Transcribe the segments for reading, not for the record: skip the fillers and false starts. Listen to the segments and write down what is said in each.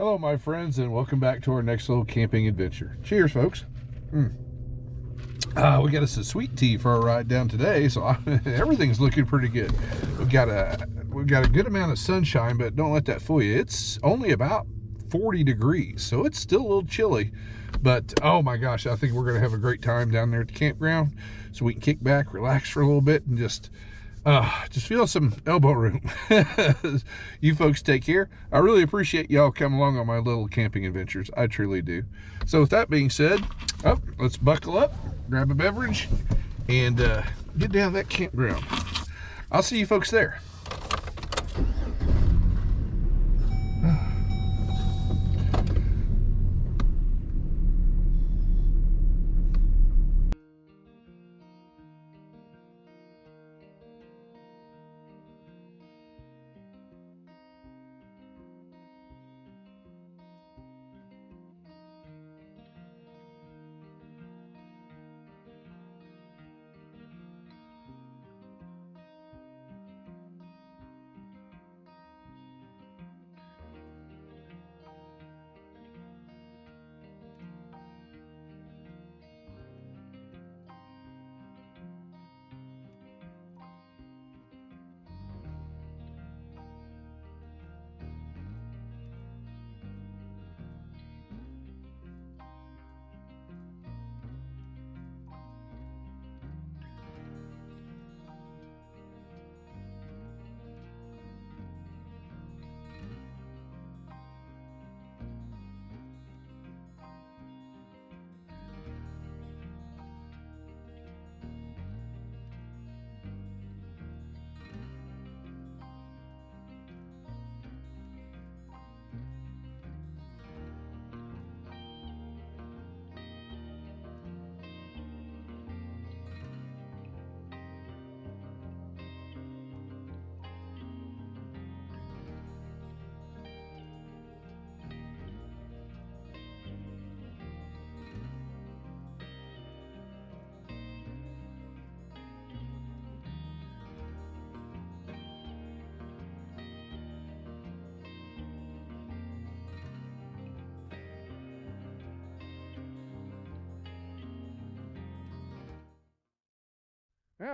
Hello, my friends, and welcome back to our next little camping adventure. Cheers, folks. We got us a sweet tea for our ride down today, so everything's looking pretty good. We've got a good amount of sunshine, but don't let that fool you. It's only about 40 degrees, so it's still a little chilly. But oh my gosh, I think we're gonna have a great time down there at the campground, so we can kick back, relax for a little bit, and just feel some elbow room. You folks take care. I really appreciate y'all coming along on my little camping adventures. I truly do. So with that being said, let's buckle up, grab a beverage, and get down to that campground. I'll see you folks there.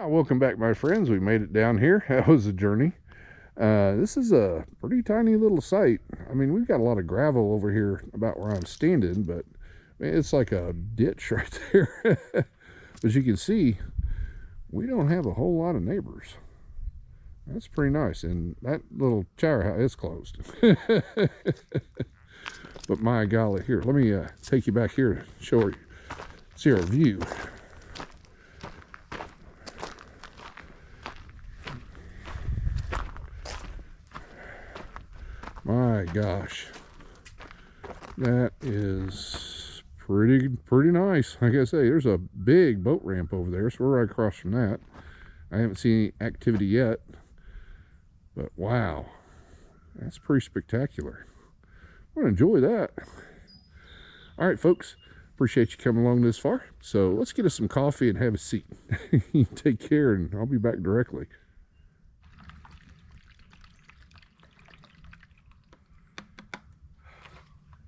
Welcome back, my friends. We made it down here. That was a journey. This is a pretty tiny little site. I mean, we've got a lot of gravel over here about where I'm standing, but man, it's like a ditch right there. As you can see, we don't have a whole lot of neighbors. That's pretty nice. And that little shower house is closed. But my golly, here, let me take you back here to show you, see our view. My gosh, that is pretty nice. Like I say, there's a big boat ramp over there, so we're right across from that. I haven't seen any activity yet, but wow, that's pretty spectacular. I'm gonna enjoy that. All right, folks, appreciate you coming along this far. So let's get us some coffee and have a seat. You take care, and I'll be back directly.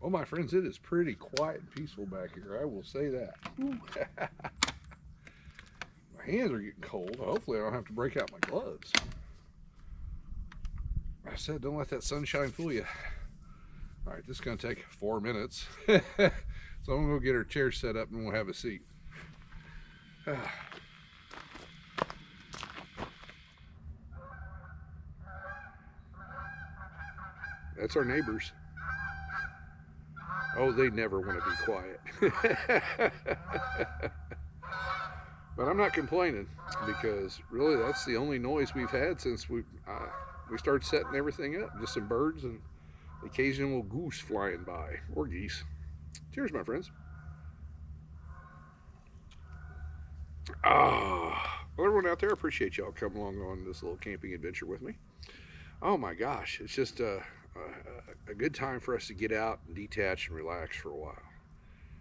Well, my friends, it is pretty quiet and peaceful back here. I will say that. My hands are getting cold. Hopefully I don't have to break out my gloves. I said, don't let that sunshine fool you. All right, this is going to take 4 minutes. So I'm going to go get our chair set up and we'll have a seat. That's our neighbors. Oh, they never want to be quiet. But I'm not complaining, because really that's the only noise we've had since we started setting everything up. Just some birds and the occasional goose flying by, or geese. Cheers, my friends. Well, everyone out there, I appreciate y'all coming along on this little camping adventure with me. Oh my gosh, it's just a good time for us to get out and detach and relax for a while.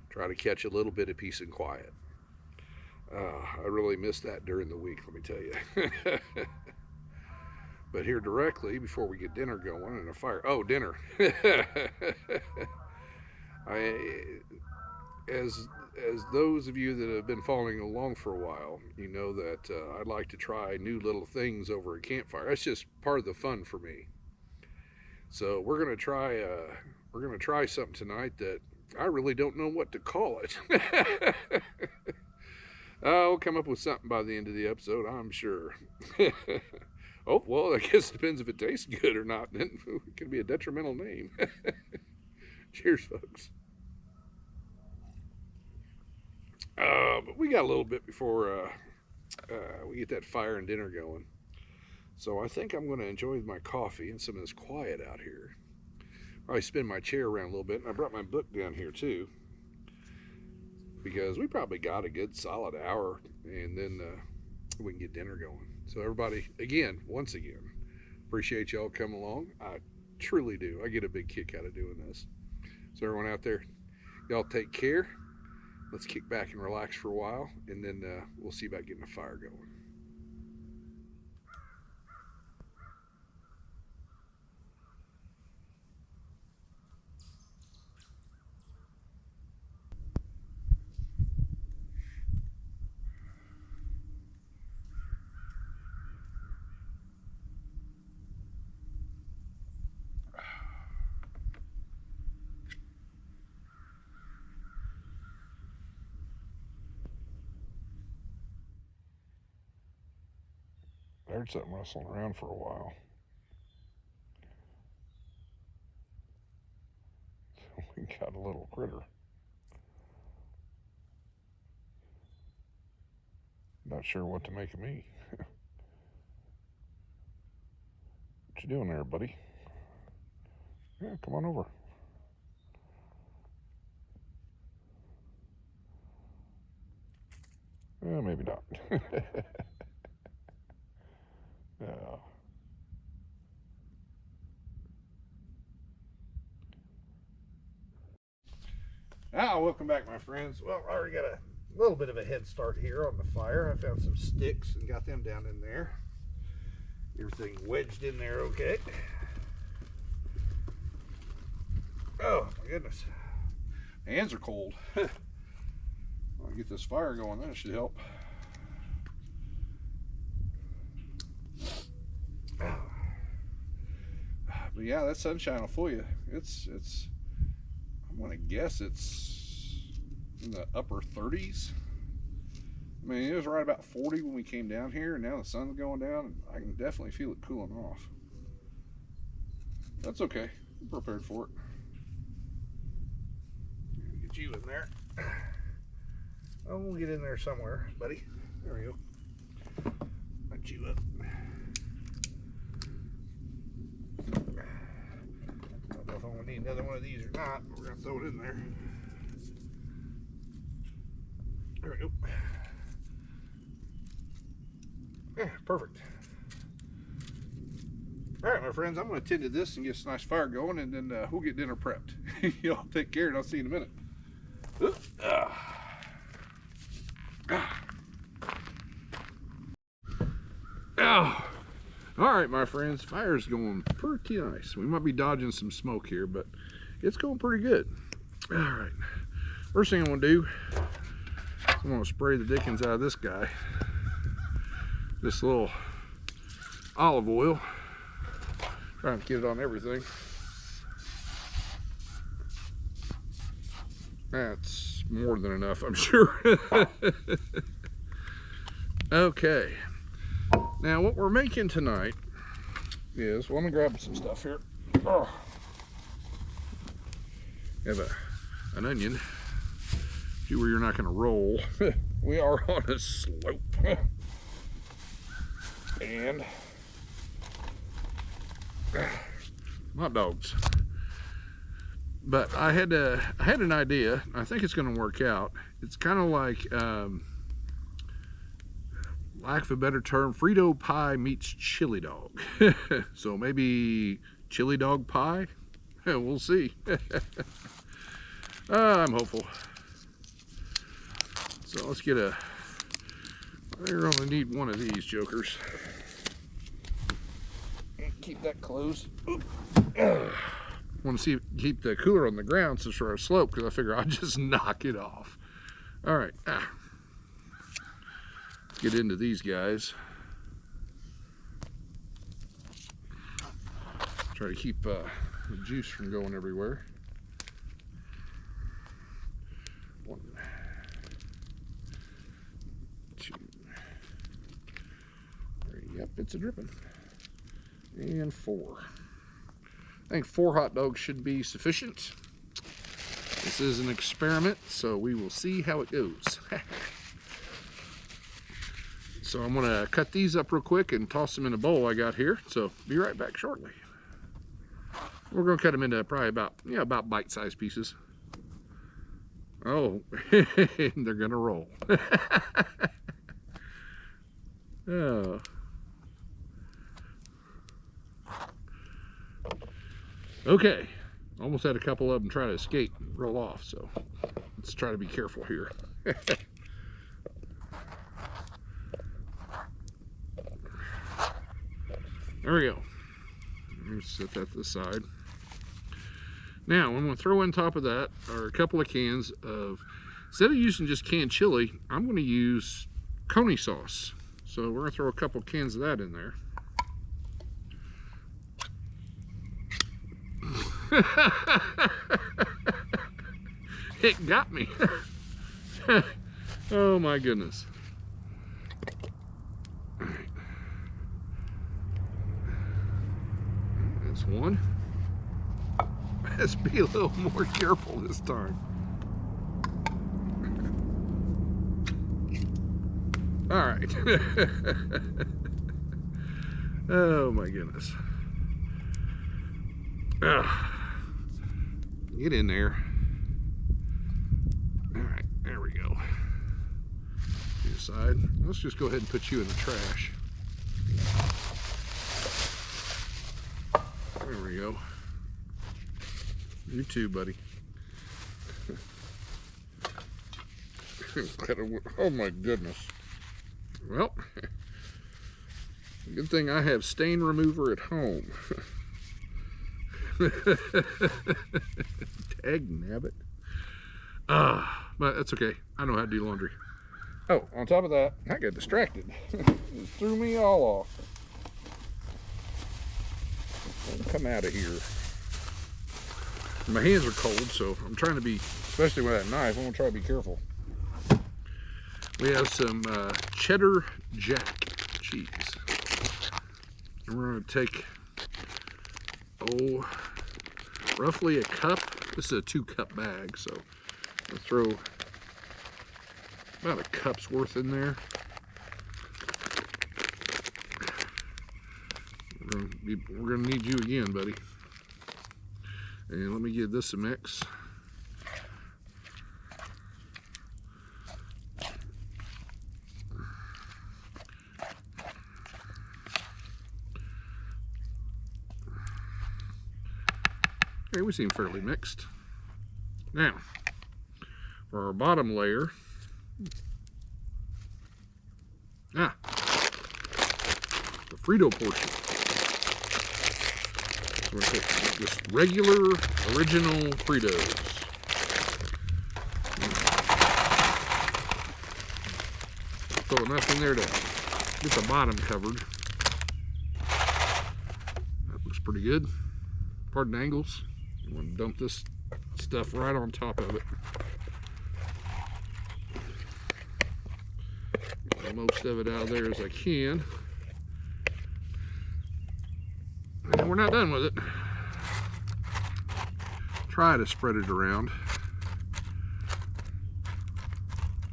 Try to catch a little bit of peace and quiet. I really miss that during the week, let me tell you. But here directly, before we get dinner going and a fire. Oh, dinner. I, as those of you that have been following along for a while, you know that I like to try new little things over at Campfire. That's just part of the fun for me. So we're gonna try something tonight that I really don't know what to call it. I'll come up with something by the end of the episode, I'm sure. Oh, well, I guess it depends if it tastes good or not. Then it can be a detrimental name. Cheers, folks. But we got a little bit before we get that fire and dinner going. So I think I'm going to enjoy my coffee and some of this quiet out here. Probably spin my chair around a little bit. And I brought my book down here too, because we probably got a good solid hour, and then we can get dinner going. So everybody, once again, appreciate y'all coming along. I truly do. I get a big kick out of doing this. So everyone out there, y'all take care. Let's kick back and relax for a while, and then we'll see about getting a fire going. I heard something rustling around for a while. We got a little critter. Not sure what to make of me. What you doing there, buddy? Yeah, come on over. Maybe not. Yeah. Welcome back, my friends. Well, I already got a little bit of a head start here on the fire. I found some sticks and got them down in there. Everything wedged in there okay. Oh, my goodness. My hands are cold. I'll get this fire going. That should help. But yeah, that sunshine will fool you. It's I'm gonna guess it's in the upper 30s. I mean, it was right about 40 when we came down here, and now the sun's going down, and I can definitely feel it cooling off. That's okay. I'm prepared for it. Get you in there. Oh, we'll get in there somewhere, buddy. There we go. Put you up. I don't know if I'm gonna need another one of these or not. We're gonna throw it in there. There we go. Yeah, perfect. All right, my friends, I'm going to tend to this and get a nice fire going, and then we'll get dinner prepped. Y'all take care, and I'll see you in a minute. All right, my friends, fire's going pretty nice. We might be dodging some smoke here, but it's going pretty good. All right, first thing I'm going to do, I'm going to spray the dickens out of this guy. This little olive oil. Trying to get it on everything. That's more than enough, I'm sure. Okay. Now, what we're making tonight is, well, let me grab some stuff here. Oh. Have an onion. See where you're not going to roll. We are on a slope. And hot dogs. But I had an idea. I think it's going to work out. It's kind of like, lack of a better term, Frito pie meets chili dog. So maybe chili dog pie. We'll see. I'm hopeful. So let's get a. You're only need one of these jokers. keep that closed. Want to see keep the cooler on the ground since we're on a slope, because I figure I'll just knock it off. All right, let's get into these guys. Try to keep the juice from going everywhere. 1, 2, 3. Yep, it's a dripping. And 4. I think 4 hot dogs should be sufficient. This is an experiment, so we will see how it goes. So I'm gonna cut these up real quick and toss them in a bowl I got here. So be right back shortly. We're gonna cut them into probably about bite-sized pieces. Oh, they're gonna roll. Oh. Okay, almost had a couple of them try to escape and roll off, so let's try to be careful here. There we go. Let me set that to the side. Now, I'm going to throw on top of that are a couple of cans of, instead of using just canned chili, I'm going to use coney sauce. So we're going to throw a couple cans of that in there. It got me. Oh my goodness. All right. That's one. Let's be a little more careful this time. All right. Oh my goodness. Get in there. All right, there we go. To the side. Let's just go ahead and put you in the trash. There we go. You too, buddy. Oh my goodness. Well, good thing I have stain remover at home. Dag nabbit. But that's okay. I know how to do laundry. Oh, on top of that, I got distracted. It threw me all off. Come out of here. My hands are cold, so I'm trying to be, especially with that knife, I'm gonna try to be careful. We have some cheddar jack cheese. And we're gonna take, roughly a cup. This is a 2-cup bag, so I'll throw about a cup's worth in there. We're gonna need you again, buddy. And let me give this a mix. Okay, we seem fairly mixed. Now, for our bottom layer, the Frito portion. We're going to take just regular, original Fritos. Throw enough in there to get the bottom covered. That looks pretty good. Pardon angles. You want to dump this stuff right on top of it. Get most of it out of there as I can. And we're not done with it. Try to spread it around.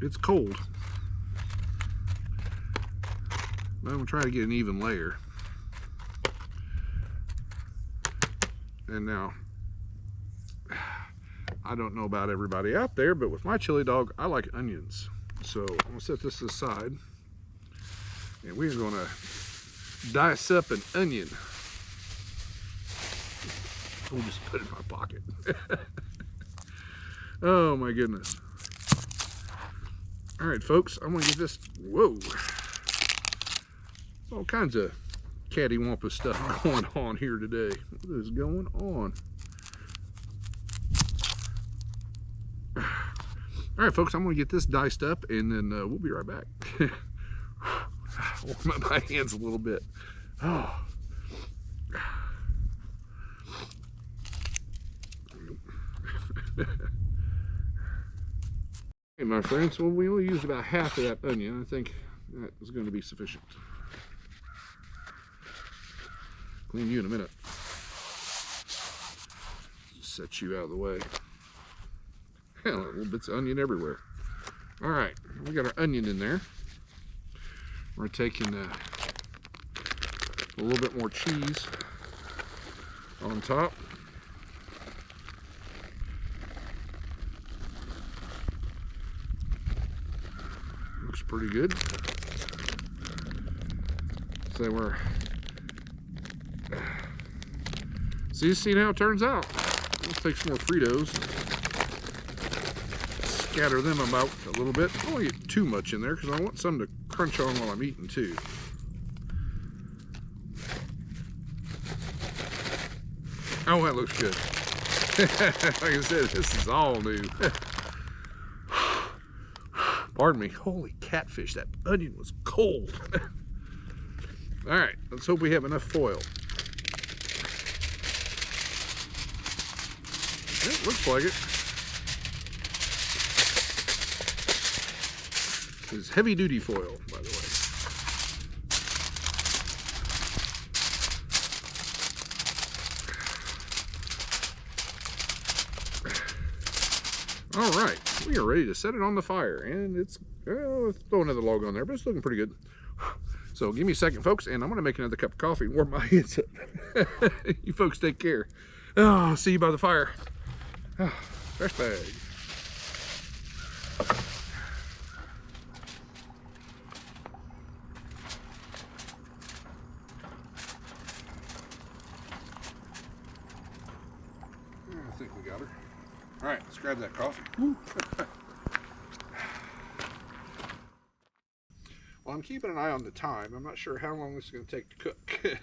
It's cold. But I'm gonna try to get an even layer. And now, I don't know about everybody out there, but with my chili dog, I like onions. So I'm gonna set this aside, and we're gonna dice up an onion. We'll just put it in my pocket. Oh my goodness. All right, folks, I'm gonna get this, whoa. All kinds of cattywampus stuff going on here today. What is going on? All right, folks, I'm going to get this diced up, and then we'll be right back. Warm up my hands a little bit. Oh. Hey, my friends, well, we only used about half of that onion. I think that is going to be sufficient. Clean you in a minute. Just set you out of the way. Hell, little bits of onion everywhere. All right, we got our onion in there. We're taking a little bit more cheese on top. Looks pretty good. So we're see how it turns out. Let's take some more Fritos. Scatter them about a little bit. I don't want to get too much in there because I want some to crunch on while I'm eating too. Oh, that looks good. Like I said, this is all new. Pardon me. Holy catfish, that onion was cold. All right, let's hope we have enough foil. It looks like it. It's heavy duty foil, by the way. All right, we are ready to set it on the fire, and it's, let's throw another log on there, but it's looking pretty good. So give me a second, folks, and I'm going to make another cup of coffee and warm my hands up. You folks take care. Oh, I'll see you by the fire. Oh, fresh bag. I think we got her. All right, let's grab that coffee. Well, I'm keeping an eye on the time. I'm not sure how long this is going to take to cook.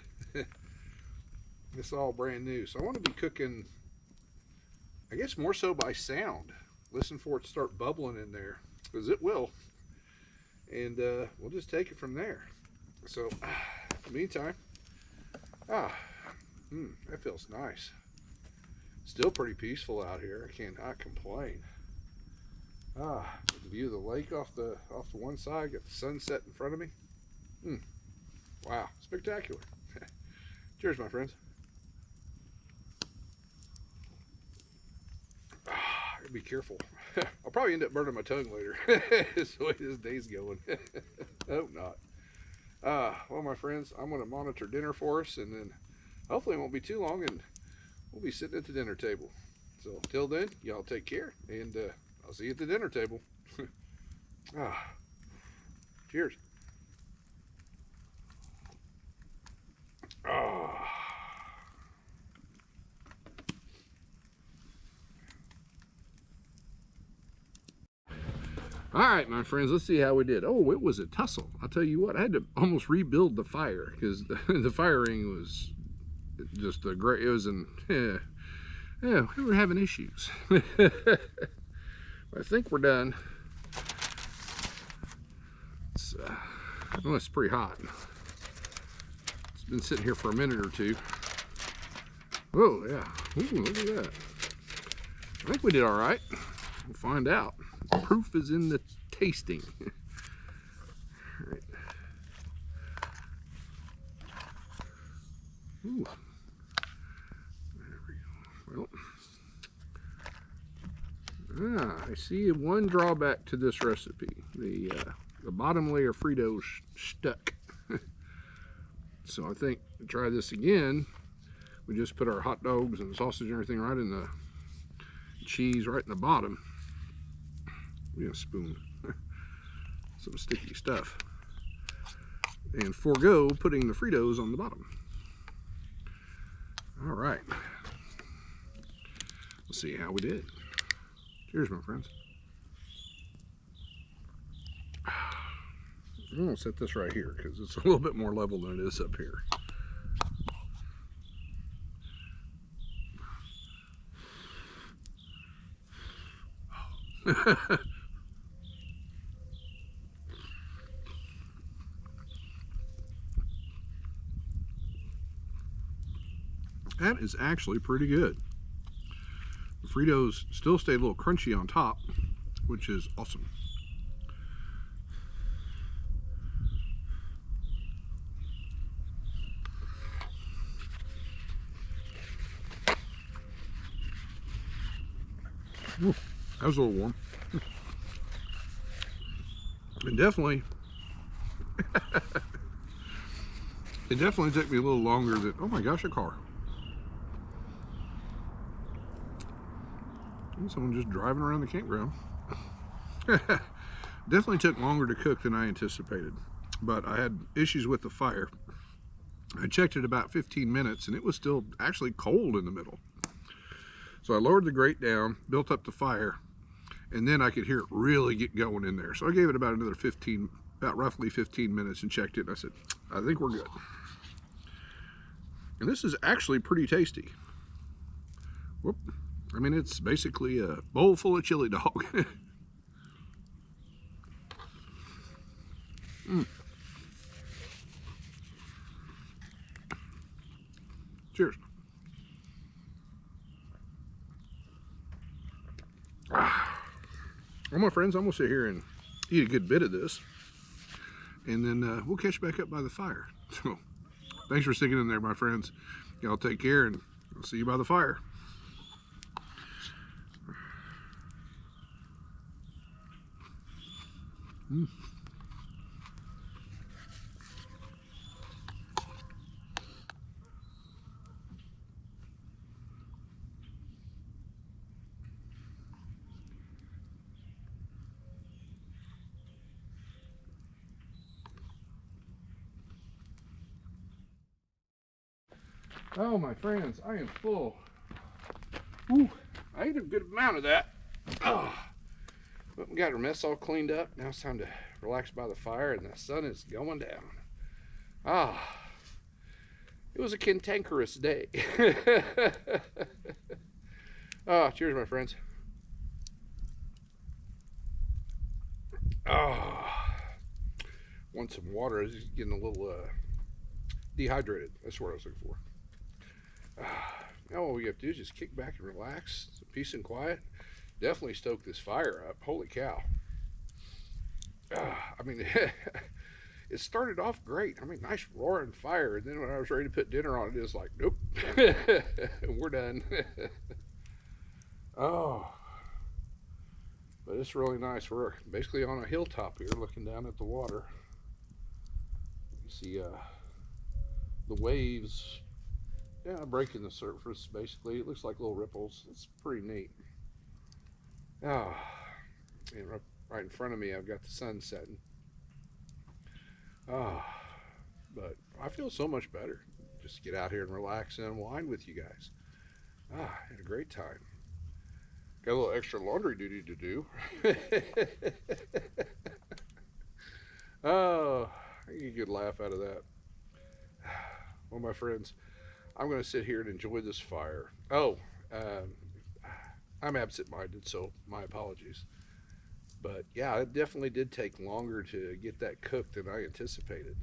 This is all brand new, so I want to be cooking, I guess, more so by sound. Listen for it to start bubbling in there, because it will. And we'll just take it from there. So, in the meantime, that feels nice. Still pretty peaceful out here. I cannot complain. The view of the lake off the one side. Got the sunset in front of me. Wow, spectacular. Cheers, my friends. Be careful. I'll probably end up burning my tongue later. That's the way this day's going. I hope not. Well, my friends, I'm going to monitor dinner for us, and then hopefully it won't be too long, and we'll be sitting at the dinner table. So till then, y'all take care, and I'll see you at the dinner table. Cheers. All right, my friends, let's see how we did. Oh, it was a tussle. I'll tell you what, I had to almost rebuild the fire because the firing was just a great, it was in, yeah, we were having issues. I think we're done. It's pretty hot. It's been sitting here for a minute or two. Oh, yeah. Ooh, look at that. I think we did all right. We'll find out. The proof is in the tasting. All right. Ooh. There we go. Well, I see one drawback to this recipe. The bottom layer Fritos stuck. So I think to try this again, we just put our hot dogs and sausage and everything right in the cheese right in the bottom. We have a spoon. Some sticky stuff. And forego putting the Fritos on the bottom. All right. Let's see how we did. Cheers, my friends. I'm gonna set this right here because it's a little bit more level than it is up here. That is actually pretty good. The Fritos still stay a little crunchy on top, which is awesome. Ooh, that was a little warm. And definitely, it definitely took me a little longer than, oh my gosh, a car. And someone just driving around the campground. Definitely took longer to cook than I anticipated, but I had issues with the fire. I checked it about 15 minutes and it was still actually cold in the middle. So I lowered the grate down, built up the fire, and then I could hear it really get going in there. So I gave it about another roughly 15 minutes and checked it, and I said, I think we're good. And this is actually pretty tasty. Whoop. I mean, it's basically a bowl full of chili dog. Cheers. Well, my friends, I'm gonna sit here and eat a good bit of this, and then we'll catch back up by the fire. So thanks for sticking in there, my friends. Y'all take care, and I'll see you by the fire. Oh, my friends, I am full. Ooh, I ate a good amount of that. Oh, but we got our mess all cleaned up. Now it's time to relax by the fire, and the sun is going down. Ah, it was a cantankerous day. Oh, cheers, my friends. Oh, want some water. I was just getting a little dehydrated. That's what I was looking for. Now all we have to do is just kick back and relax, some peace and quiet. Definitely stoke this fire up. Holy cow. I mean, it started off great. I mean, nice roaring fire. And then when I was ready to put dinner on it, it was like, nope, we're done. Oh, but it's really nice. We're basically on a hilltop here looking down at the water. You see the waves breaking the surface, basically. It looks like little ripples. It's pretty neat. Oh, and right in front of me, I've got the sun setting. Oh, but I feel so much better. Just get out here and relax and unwind with you guys. Had a great time. Got a little extra laundry duty to do. Oh, I get a good laugh out of that. Well, my friends, I'm going to sit here and enjoy this fire. Oh, I'm absent-minded, so my apologies. But yeah, it definitely did take longer to get that cooked than I anticipated.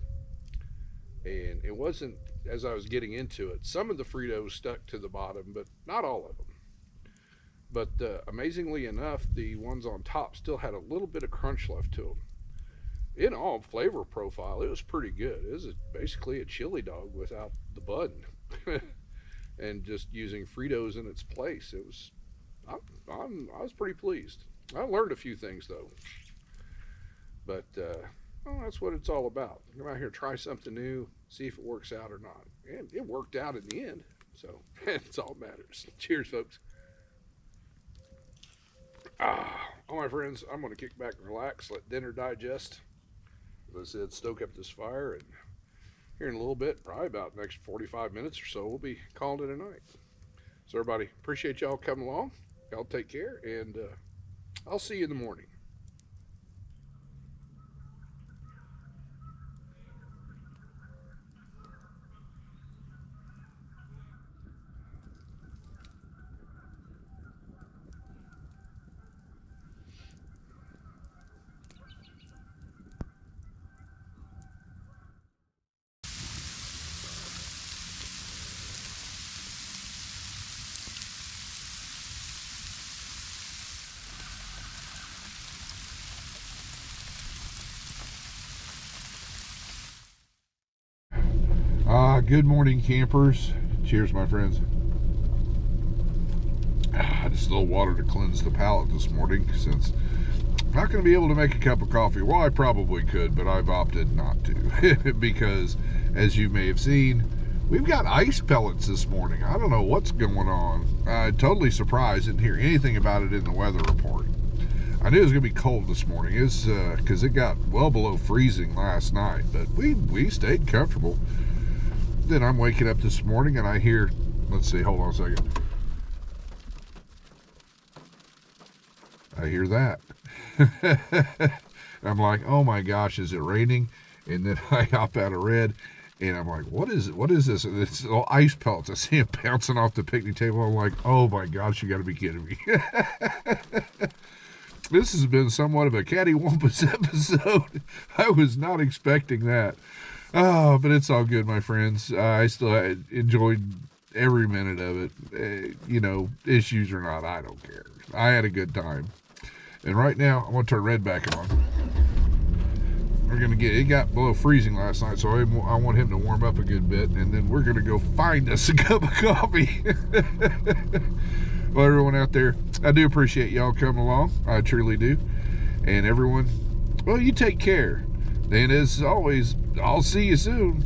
And it wasn't, as I was getting into it, some of the Fritos stuck to the bottom, but not all of them. But amazingly enough, the ones on top still had a little bit of crunch left to them. In all, flavor profile, it was pretty good. It was basically a chili dog without the bun. And just using Fritos in its place. It was, I was pretty pleased. I learned a few things though, but well, that's what it's all about. Come out here, try something new, see if it works out or not, and it worked out in the end. So it's all that matters. Cheers, folks. All my friends, I'm going to kick back and relax, let dinner digest. As I said, stoke up this fire, and here in a little bit, probably about the next 45 minutes or so, we'll be calling it a night. So everybody, appreciate y'all coming along. Y'all take care, and I'll see you in the morning. Good morning, campers. Cheers, my friends. Just a little water to cleanse the palate this morning, since I'm not going to be able to make a cup of coffee. Well, I probably could, but I've opted not to because, as you may have seen, we've got ice pellets this morning. I don't know what's going on. Totally surprised. Didn't hear anything about it in the weather report. I knew it was going to be cold this morning. It's because it got well below freezing last night, but we stayed comfortable. Then I'm waking up this morning and I hear, let's see, hold on a second. I hear that. I'm like, oh my gosh, is it raining? And then I hop out of bed and I'm like, what is it? What is this? And it's all ice pellets. I see them bouncing off the picnic table. I'm like, oh my gosh, you got to be kidding me. This has been somewhat of a cattywampus episode. I was not expecting that. Oh, but it's all good, my friends. I still enjoyed every minute of it. Issues or not, I don't care. I had a good time. And right now, I'm going to turn Red back on. It got below freezing last night, so I want him to warm up a good bit, and then we're going to go find us a cup of coffee. Well, everyone out there, I do appreciate y'all coming along. I truly do. And everyone, well, you take care. And as always, I'll see you soon.